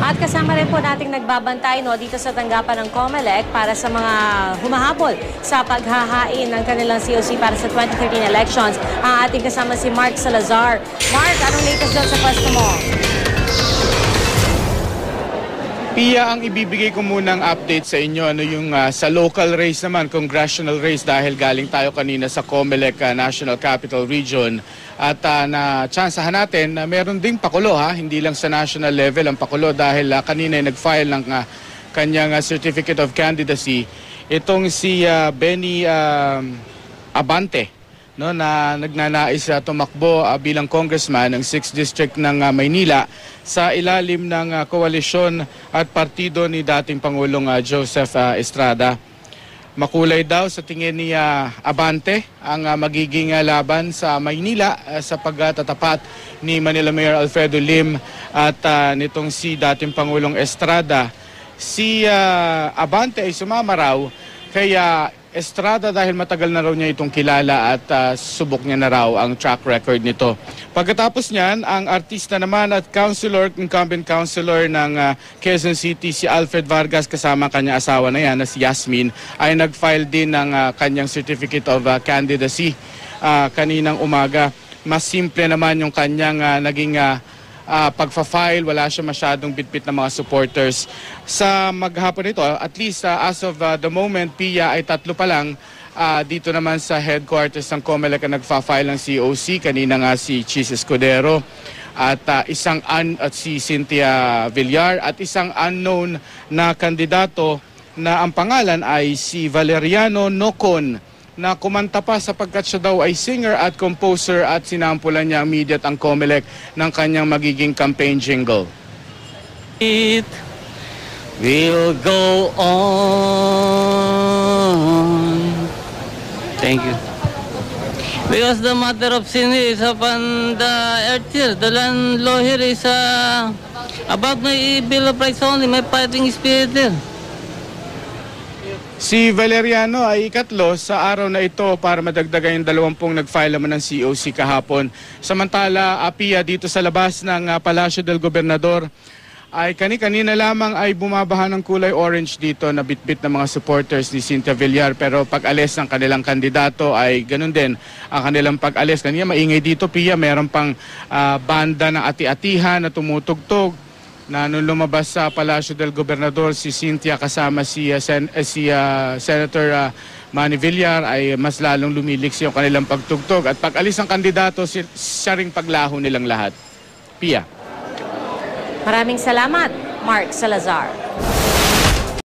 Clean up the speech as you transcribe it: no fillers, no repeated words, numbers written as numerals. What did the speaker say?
At kasama rin po nating nagbabantay dito sa tanggapan ng COMELEC para sa mga humahabol sa paghahain ng kanilang COC para sa 2013 elections. Ang ating kasama si Mark Salazar. Mark, anong latest doon sa pwesto mo? Pia, ang ibibigay ko munang update sa inyo, yung sa local race naman, congressional race, dahil galing tayo kanina sa COMELEC National Capital Region. At na-tsansahan natin na meron ding pakulo, hindi lang sa national level ang pakulo, dahil kanina nag-file ng kanyang Certificate of Candidacy. Itong si Benny Abante, na nagnanais tumakbo bilang congressman ng 6th District ng Maynila sa ilalim ng koalisyon at partido ni dating Pangulong Joseph Estrada. Makulay daw sa tingin ni Abante ang magiging laban sa Maynila sa pagtatapat ni Manila Mayor Alfredo Lim at nitong si dating Pangulong Estrada. Si Abante ay sumama raw kaya Estrada dahil matagal na raw niya itong kilala at subok niya na raw ang track record nito. Pagkatapos niyan, ang artista naman at incumbent councilor ng Quezon City, si Alfred Vargas, kasama kanyang asawa na yan, na si Yasmin, ay nag-file din ng kanyang Certificate of Candidacy kaninang umaga. Mas simple naman yung kanyang naging pagfa-file, wala siya masyadong bitbit ng mga supporters. Sa maghapon ito, at least as of the moment, Pia, ay 3 pa lang. Dito naman sa headquarters ng COMELEC na nagfa-file ng COC, kanina nga si Chis Escudero at si Cynthia Villar at isang unknown na kandidato na ang pangalan ay si Valeriano Nocon, na kumanta pa sapagkat siya daw ay singer at composer at sinampulan niya ang media at ang COMELEC ng kanyang magiging campaign jingle. It will go on. Thank you. Because the matter of sin is upon the earth here. The land law here is about my Bill of Rights only, my fighting spirit here. Si Valeriano ay ikatlo sa araw na ito para madagdagan yung 20 nag-file naman ng COC kahapon. Samantala, Pia, dito sa labas ng Palacio del Gobernador ay kanina lamang ay bumabaha ng kulay orange dito na bitbit ng mga supporters ni Cynthia Villar. Pero pag-alis ng kanilang kandidato ay ganun din ang kanilang pag-alis. Kanina maingay dito, Pia, meron pang banda ng ati-atihan na tumutugtog. Na nung lumabas sa Palacio del Gobernador si Cynthia kasama si Senator Manny Villar ay mas lalong lumiliksi yung kanilang pagtugtog. At pag-alis ng kandidato, siya ring paglaho nilang lahat. Pia. Maraming salamat, Mark Salazar.